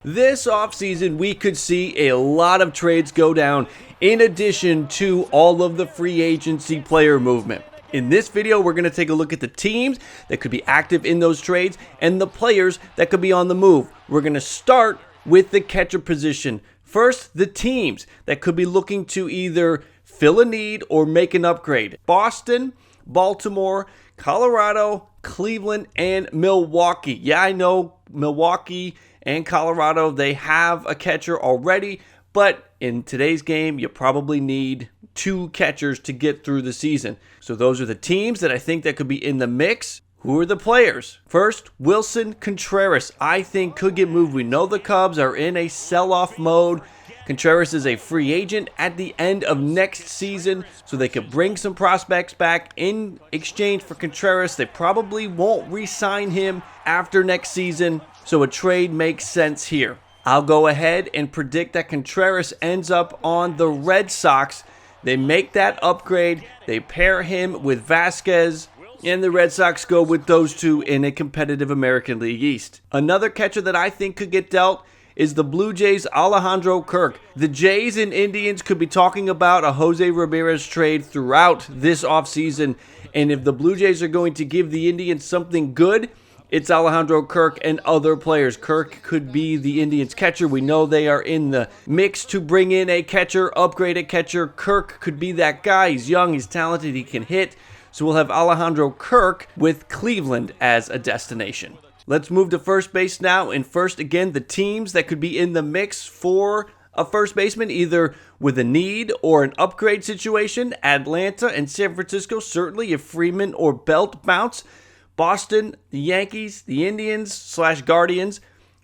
This offseason, we could see a lot of trades go down in addition to all of the free agency player movement. In this video, we're going to take a look at the teams that could be active in those trades and the players that could be on the move. We're going to start with the catcher position. First, the teams that could be looking to either fill a need or make an upgrade. Boston, Baltimore, Colorado, Cleveland, and Milwaukee. Yeah, I know Milwaukee and Colorado, they have a catcher already, but in today's game, you probably need two catchers to get through the season. So those are the teams that I think that could be in the mix. Who are the players? First, Wilson Contreras, I think could get moved. We know the Cubs are in a sell-off mode. Contreras is a free agent at the end of next season, so they could bring some prospects back in exchange for Contreras. They probably won't re-sign him after next season, so a trade makes sense here. I'll go ahead and predict that Contreras ends up on the Red Sox. They make that upgrade, they pair him with Vasquez, and the Red Sox go with those two in a competitive American League East. Another catcher that I think could get dealt is the Blue Jays' Alejandro Kirk. The Jays and Indians could be talking about a Jose Ramirez trade throughout this offseason, and if the Blue Jays are going to give the Indians something good, it's Alejandro Kirk and other players. Kirk could be the Indians' catcher. We know they are in the mix to bring in a catcher, upgrade a catcher. Kirk could be that guy. He's young, he's talented, he can hit. So we'll have Alejandro Kirk with Cleveland as a destination. Let's move to first base now. And first, again, the teams that could be in the mix for a first baseman, either with a need or an upgrade situation. Atlanta and San Francisco, certainly if Freeman or Belt bounce. Boston, the Yankees, the Indians / Guardians,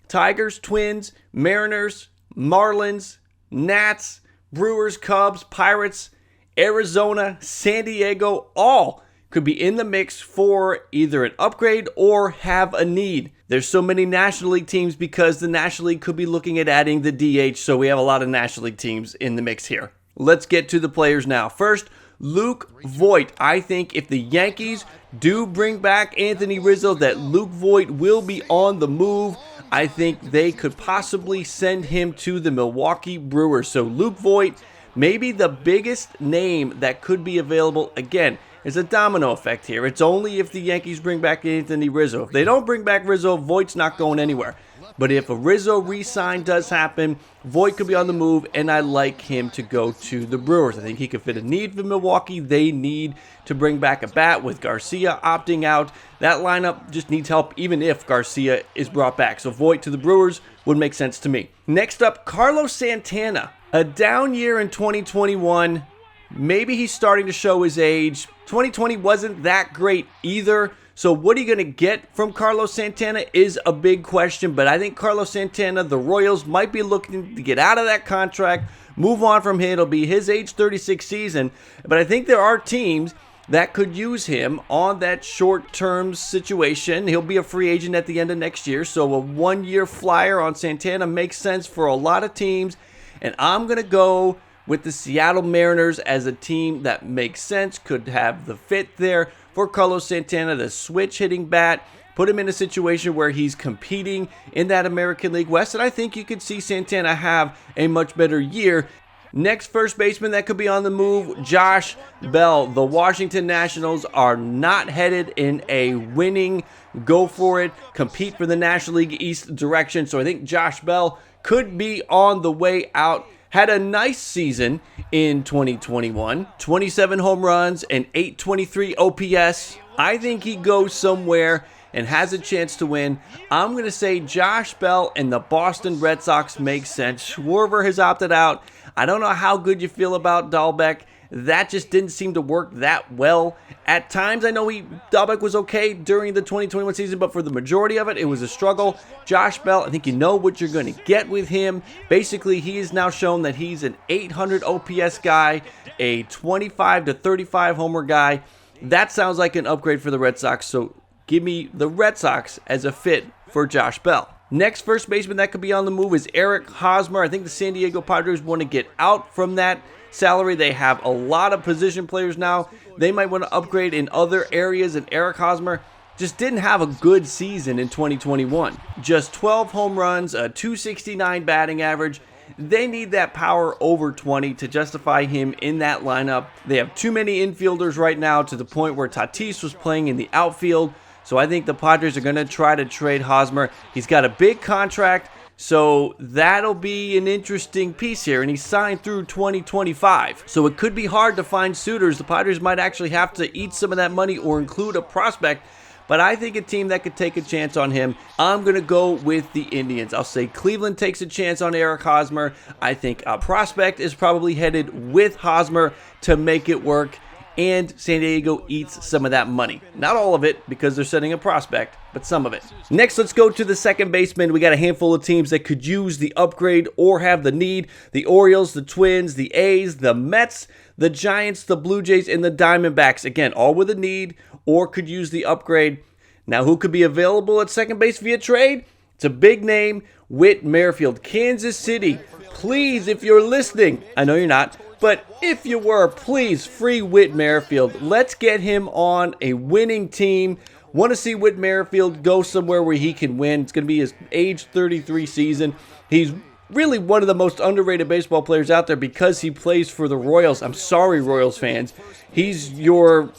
Tigers, Twins, Mariners, Marlins, Nats, Brewers, Cubs, Pirates, Arizona, San Diego, all could be in the mix for either an upgrade or have a need. There's so many National League teams because the National League could be looking at adding the DH, so we have a lot of National League teams in the mix here. Let's get to the players now. First, Luke Voit. I think if the Yankees do bring back Anthony Rizzo, that Luke Voit will be on the move. I think they could possibly send him to the Milwaukee Brewers. So Luke Voit, maybe the biggest name that could be available. Again, there's a domino effect here. It's only if the Yankees bring back Anthony Rizzo. If they don't bring back Rizzo, Voigt's not going anywhere. But if a Rizzo re-sign does happen, Voit could be on the move, and I like him to go to the Brewers. I think he could fit a need for Milwaukee. They need to bring back a bat with Garcia opting out. That lineup just needs help even if Garcia is brought back. So Voit to the Brewers would make sense to me. Next up, Carlos Santana. A down year in 2021. Maybe he's starting to show his age. 2020 wasn't that great either. So what are you going to get from Carlos Santana is a big question. But I think Carlos Santana, the Royals, might be looking to get out of that contract, move on from him. It'll be his age 36 season. But I think there are teams that could use him on that short-term situation. He'll be a free agent at the end of next year. So a one-year flyer on Santana makes sense for a lot of teams. And I'm going to go with the Seattle Mariners as a team that makes sense, could have the fit there for Carlos Santana, the switch hitting bat, put him in a situation where he's competing in that American League West, and I think you could see Santana have a much better year. Next first baseman that could be on the move, Josh Bell. The Washington Nationals are not headed in a winning, go for it, compete for the National League East direction, so I think Josh Bell could be on the way out. Had a nice season in 2021, 27 home runs and 823 OPS. I think he goes somewhere and has a chance to win. I'm going to say Josh Bell and the Boston Red Sox make sense. Schwarber has opted out. I don't know how good you feel about Dahlbeck. That just didn't seem to work that well. At times, I know Dahlbeck was okay during the 2021 season, but for the majority of it, it was a struggle. Josh Bell, I think you know what you're going to get with him. Basically, he has now shown that he's an 800 OPS guy, a 25 to 35 homer guy. That sounds like an upgrade for the Red Sox, so give me the Red Sox as a fit for Josh Bell. Next first baseman that could be on the move is Eric Hosmer. I think the San Diego Padres want to get out from that salary. They have a lot of position players now. They might want to upgrade in other areas, and Eric Hosmer just didn't have a good season in 2021. Just 12 home runs, a 269 batting average. They need that power over 20 to justify him in that lineup. They have too many infielders right now to the point where Tatis was playing in the outfield. So I think the Padres are going to try to trade Hosmer. He's got a big contract, so that'll be an interesting piece here. And he's signed through 2025. So it could be hard to find suitors. The Padres might actually have to eat some of that money or include a prospect. But I think a team that could take a chance on him, I'm going to go with the Indians. I'll say Cleveland takes a chance on Eric Hosmer. I think a prospect is probably headed with Hosmer to make it work. And San Diego eats some of that money. Not all of it, because they're setting a prospect, but some of it. Next, let's go to the second baseman. We got a handful of teams that could use the upgrade or have the need. The Orioles, the Twins, the A's, the Mets, the Giants, the Blue Jays, and the Diamondbacks. Again, all with a need or could use the upgrade. Now, who could be available at second base via trade? It's a big name, Whit Merrifield. Kansas City, please, if you're listening, I know you're not, but if you were, please free Whit Merrifield. Let's get him on a winning team. Want to see Whit Merrifield go somewhere where he can win. It's going to be his age 33 season. He's really one of the most underrated baseball players out there because he plays for the Royals. I'm sorry, Royals fans. He's your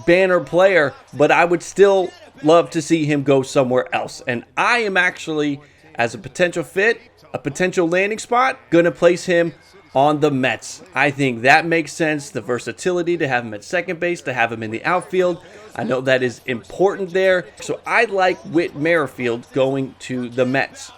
banner player, but I would still love to see him go somewhere else. And I am actually, as a potential fit, a potential landing spot, going to place him on the Mets. I think that makes sense. The versatility to have him at second base, to have him in the outfield. I know that is important there. So I like Whit Merrifield going to the Mets.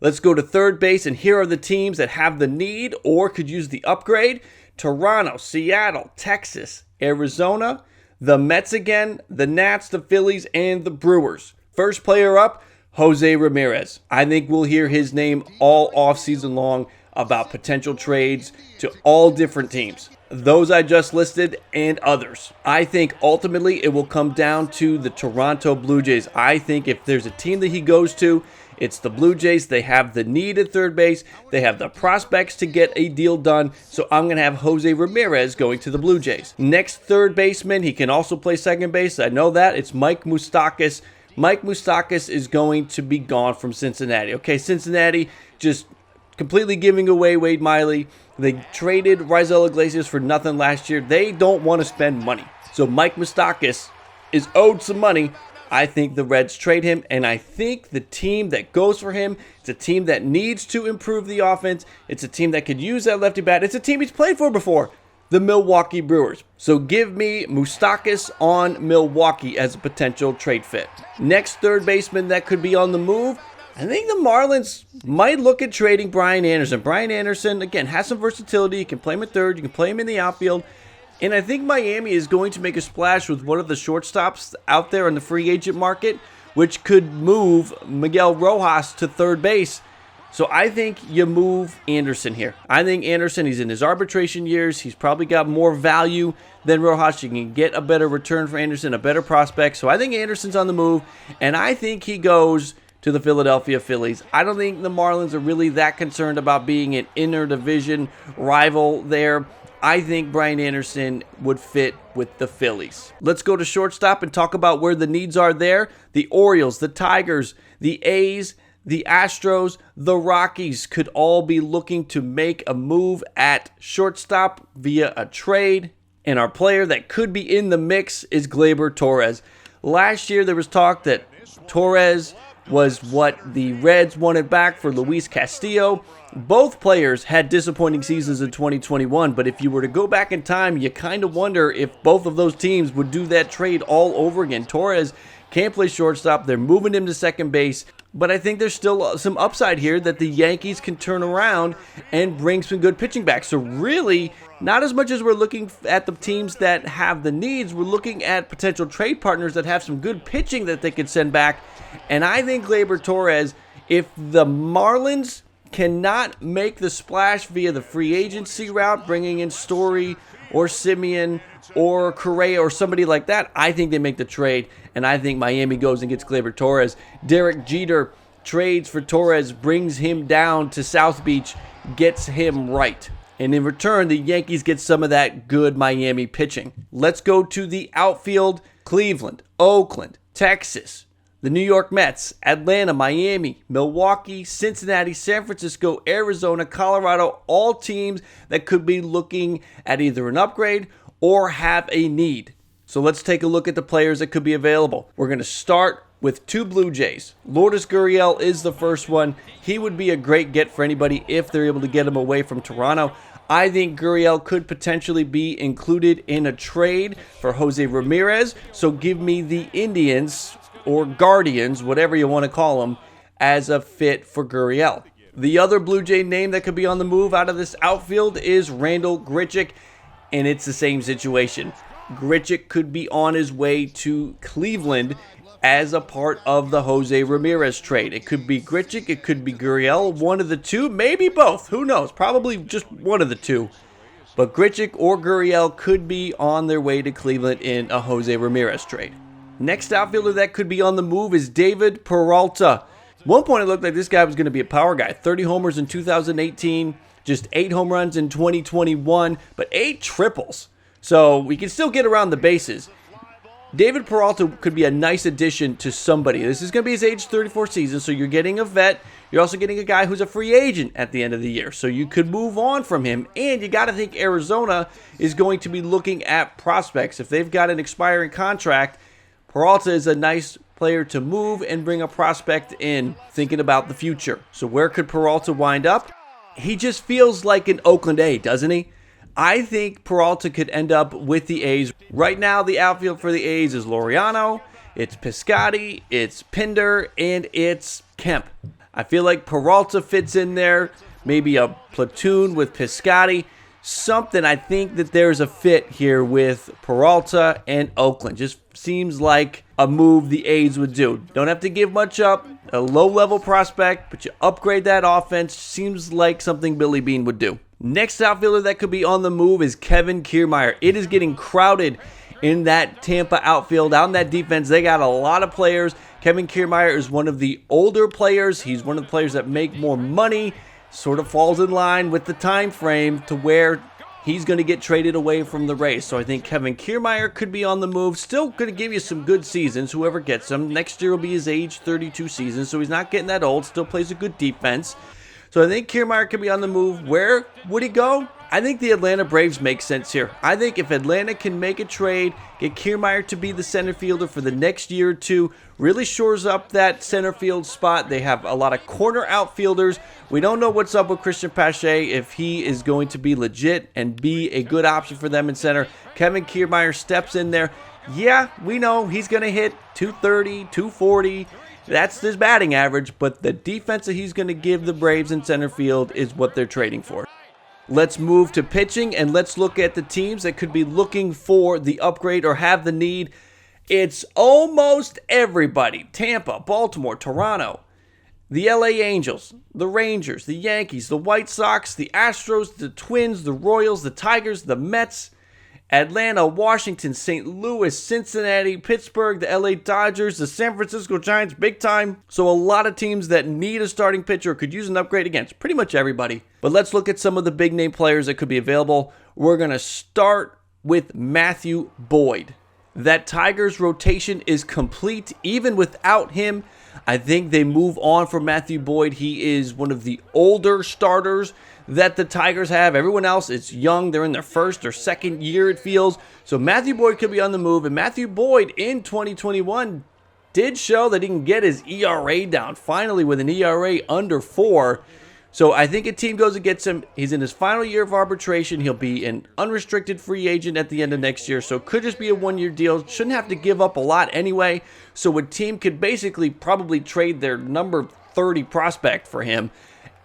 Let's go to third base, and here are the teams that have the need or could use the upgrade. Toronto, Seattle, Texas, Arizona, the Mets again, the Nats, the Phillies, and the Brewers. First player up, Jose Ramirez. I think we'll hear his name all offseason long about potential trades to all different teams. Those I just listed and others. I think ultimately it will come down to the Toronto Blue Jays. I think if there's a team that he goes to, it's the Blue Jays. They have the need at third base. They have the prospects to get a deal done. So I'm going to have Jose Ramirez going to the Blue Jays. Next third baseman, he can also play second base. I know that. It's Mike Moustakas. Mike Moustakas is going to be gone from Cincinnati. Okay, Cincinnati just completely giving away Wade Miley. They traded Raisel Iglesias for nothing last year. They don't want to spend money. So Mike Moustakas is owed some money. I think the Reds trade him, and I think the team that goes for him, it's a team that needs to improve the offense. It's a team that could use that lefty bat. It's a team he's played for before, the Milwaukee Brewers. So give me Moustakas on Milwaukee as a potential trade fit. Next third baseman that could be on the move, I think the Marlins might look at trading Brian Anderson. Brian Anderson, again, has some versatility. You can play him at third. You can play him in the outfield. And I think Miami is going to make a splash with one of the shortstops out there in the free agent market, which could move Miguel Rojas to third base. So I think you move Anderson here. I think Anderson, he's in his arbitration years. He's probably got more value than Rojas. You can get a better return for Anderson, a better prospect. So I think Anderson's on the move, and I think he goes to the Philadelphia Phillies. I don't think the Marlins are really that concerned about being an inter-division rival there. I think Brian Anderson would fit with the Phillies. Let's go to shortstop and talk about where the needs are there. The Orioles, the Tigers, the A's, the Astros, the Rockies could all be looking to make a move at shortstop via a trade. And our player that could be in the mix is Gleyber Torres. Last year there was talk that Torres was what the Reds wanted back for Luis Castillo. Both players had disappointing seasons in 2021, but if you were to go back in time, you kind of wonder if both of those teams would do that trade all over again. Torres can't play shortstop. They're moving him to second base, but I think there's still some upside here that the Yankees can turn around and bring some good pitching back. So really, not as much as we're looking at the teams that have the needs, we're looking at potential trade partners that have some good pitching that they could send back. And I think Gleyber Torres, if the Marlins cannot make the splash via the free agency route, bringing in Story or Simeon or Correa or somebody like that, I think they make the trade, and I think Miami goes and gets Gleyber Torres. Derek Jeter trades for Torres, brings him down to South Beach, gets him right. And in return, the Yankees get some of that good Miami pitching. Let's go to the outfield. Cleveland, Oakland, Texas, the New York Mets, Atlanta, Miami, Milwaukee, Cincinnati, San Francisco, Arizona, Colorado, all teams that could be looking at either an upgrade or have a need. So let's take a look at the players that could be available. We're going to start with 2 Blue Jays. Lourdes Gurriel is the first one. He would be a great get for anybody if they're able to get him away from Toronto. I think Gurriel could potentially be included in a trade for Jose Ramirez. So give me the Indians or Guardians, whatever you want to call them, as a fit for Gurriel. The other Blue Jay name that could be on the move out of this outfield is Randal Grichuk, and it's the same situation. Grichuk could be on his way to Cleveland as a part of the Jose Ramirez trade. It could be Grichuk, it could be Gurriel, one of the two, maybe both, who knows, probably just one of the two. But Grichuk or Gurriel could be on their way to Cleveland in a Jose Ramirez trade. Next outfielder that could be on the move is David Peralta. At one point it looked like this guy was going to be a power guy. 30 homers in 2018, just 8 home runs in 2021, but 8 triples. So we can still get around the bases. David Peralta could be a nice addition to somebody. This is going to be his age 34 season, so you're getting a vet. You're also getting a guy who's a free agent at the end of the year, so you could move on from him. And you got to think Arizona is going to be looking at prospects. If they've got an expiring contract, Peralta is a nice player to move and bring a prospect in, thinking about the future. So where could Peralta wind up? He just feels like an Oakland A, doesn't he? I think Peralta could end up with the A's. Right now, the outfield for the A's is Laureano, it's Piscotty, it's Pinder, and it's Kemp. I feel like Peralta fits in there, maybe a platoon with Piscotty. Something, I think that there's a fit here with Peralta and Oakland. Just seems like a move the A's would do. Don't have to give much up, a low-level prospect, but you upgrade that offense. Seems like something Billy Beane would do. Next outfielder that could be on the move is Kevin Kiermaier. It is getting crowded in that Tampa outfield. Out in that defense, they got a lot of players. Kevin Kiermaier is one of the older players. He's one of the players that make more money. Sort of falls in line with the time frame to where he's going to get traded away from the Rays. So I think Kevin Kiermaier could be on the move. Still going to give you some good seasons, whoever gets him. Next year will be his age 32 season, so he's not getting that old. Still plays a good defense. So I think Kiermaier could be on the move. Where would he go? I think the Atlanta Braves make sense here. I think if Atlanta can make a trade, get Kiermaier to be the center fielder for the next year or two, really shores up that center field spot. They have a lot of corner outfielders. We don't know what's up with Christian Pache, if he is going to be legit and be a good option for them in center. Kevin Kiermaier steps in there. Yeah, we know he's going to hit 230, 240. That's his batting average, but the defense that he's going to give the Braves in center field is what they're trading for. Let's move to pitching, and let's look at the teams that could be looking for the upgrade or have the need. It's almost everybody. Tampa, Baltimore, Toronto, the LA Angels, the Rangers, the Yankees, the White Sox, the Astros, the Twins, the Royals, the Tigers, the Mets, Atlanta, Washington, St. Louis, Cincinnati, Pittsburgh, the LA Dodgers, the San Francisco Giants, big time. So a lot of teams that need a starting pitcher could use an upgrade against pretty much everybody. But let's look at some of the big name players that could be available. We're going to start with Matthew Boyd. That Tigers rotation is complete even without him. I think they move on from Matthew Boyd. He is one of the older starters that the Tigers have. Everyone else is young. They're in their first or second year, it feels. So Matthew Boyd could be on the move. And Matthew Boyd in 2021 did show that he can get his ERA down, finally with an ERA under 4. So I think a team goes and gets him. He's in his final year of arbitration. He'll be an unrestricted free agent at the end of next year. So it could just be a one-year deal. Shouldn't have to give up a lot anyway. So a team could basically probably trade their number 30 prospect for him.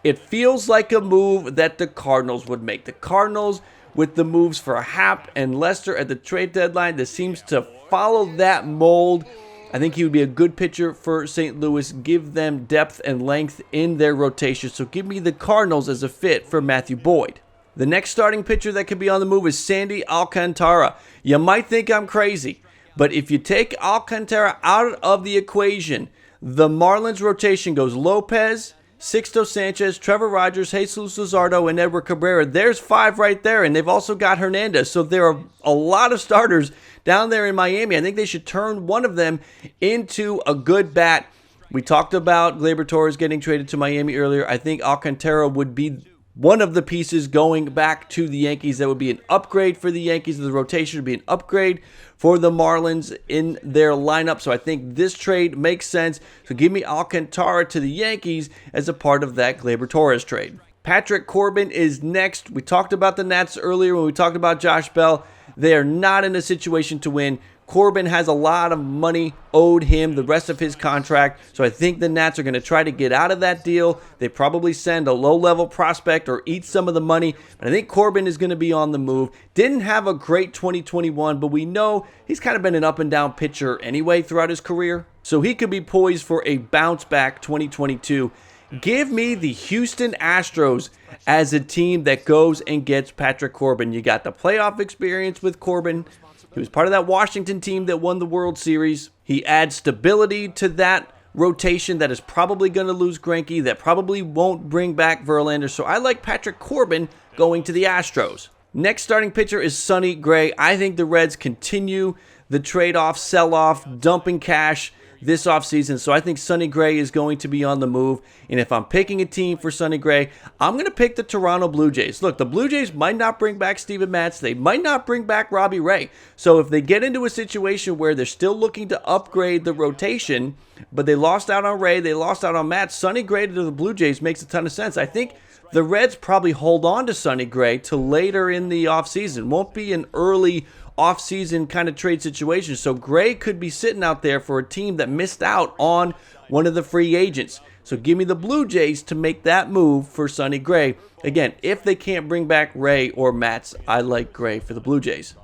It feels like a move that the Cardinals would make. The Cardinals, with the moves for Happ and Lester at the trade deadline, this seems to follow that mold. I think he would be a good pitcher for St. Louis, give them depth and length in their rotation. So give me the Cardinals as a fit for Matthew Boyd. The next starting pitcher that could be on the move is Sandy Alcantara. You might think I'm crazy, but if you take Alcantara out of the equation, the Marlins rotation goes Lopez, Sixto Sanchez, Trevor Rogers, Jesus Luzardo, and Edward Cabrera. There's 5 right there, and they've also got Hernandez. So there are a lot of starters down there in Miami. I think they should turn one of them into a good bat. We talked about Gleyber Torres getting traded to Miami earlier. I think Alcantara would be one of the pieces going back to the Yankees. That would be an upgrade for the Yankees. The rotation would be an upgrade for the Marlins in their lineup. So I think this trade makes sense. So give me Alcantara to the Yankees as a part of that Gleyber Torres trade. Patrick Corbin is next. We talked about the Nats earlier when we talked about Josh Bell. They are not in a situation to win. Corbin has a lot of money owed him the rest of his contract, so I think the Nats are going to try to get out of that deal. They probably send a low-level prospect or eat some of the money, but I think Corbin is going to be on the move. Didn't have a great 2021, but we know he's kind of been an up-and-down pitcher anyway throughout his career, so he could be poised for a bounce-back 2022. Give me the Houston Astros as a team that goes and gets Patrick Corbin. You got the playoff experience with Corbin. He was part of that Washington team that won the World Series. He adds stability to that rotation that is probably going to lose Greinke, that probably won't bring back Verlander. So I like Patrick Corbin going to the Astros. Next starting pitcher is Sonny Gray. I think the Reds continue the trade-off, sell-off, dumping cash this offseason. So I think Sonny Gray is going to be on the move. And if I'm picking a team for Sonny Gray, I'm going to pick the Toronto Blue Jays. Look, the Blue Jays might not bring back Steven Matz. They might not bring back Robbie Ray. So if they get into a situation where they're still looking to upgrade the rotation, but they lost out on Ray, they lost out on Matz, Sonny Gray to the Blue Jays makes a ton of sense. I think the Reds probably hold on to Sonny Gray till later in the offseason. Won't be an early off-season kind of trade situation. So Gray could be sitting out there for a team that missed out on one of the free agents. So give me the Blue Jays to make that move for Sonny Gray. Again, if they can't bring back Ray or Matz, I like Gray for the Blue Jays.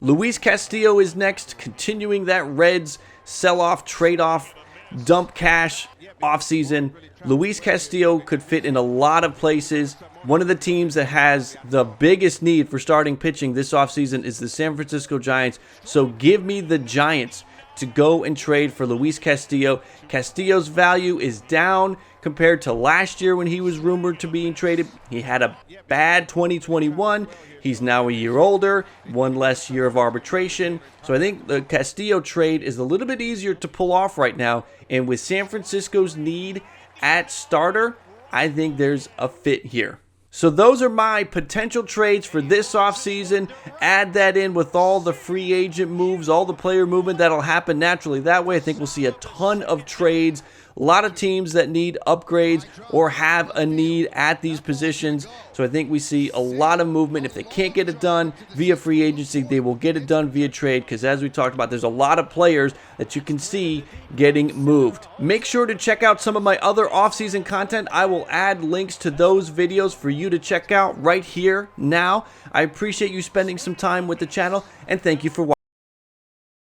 Luis Castillo is next, continuing that Reds sell-off, trade-off, dump cash offseason. Luis Castillo could fit in a lot of places. One of the teams that has the biggest need for starting pitching this offseason is the San Francisco Giants. So give me the Giants to go and trade for Luis Castillo. Castillo's value is down compared to last year when he was rumored to being traded. He had a bad 2021. He's now a year older, one less year of arbitration. So I think the Castillo trade is a little bit easier to pull off right now. And with San Francisco's need at starter, I think there's a fit here. So those are my potential trades for this offseason. Add that in with all the free agent moves, all the player movement that'll happen naturally. That way I think we'll see a ton of trades. A lot of teams that need upgrades or have a need at these positions. So I think we see a lot of movement. If they can't get it done via free agency, they will get it done via trade, because as we talked about, there's a lot of players that you can see getting moved. Make sure to check out some of my other offseason content. I will add links to those videos for you to check out right here now. I appreciate you spending some time with the channel, and thank you for watching.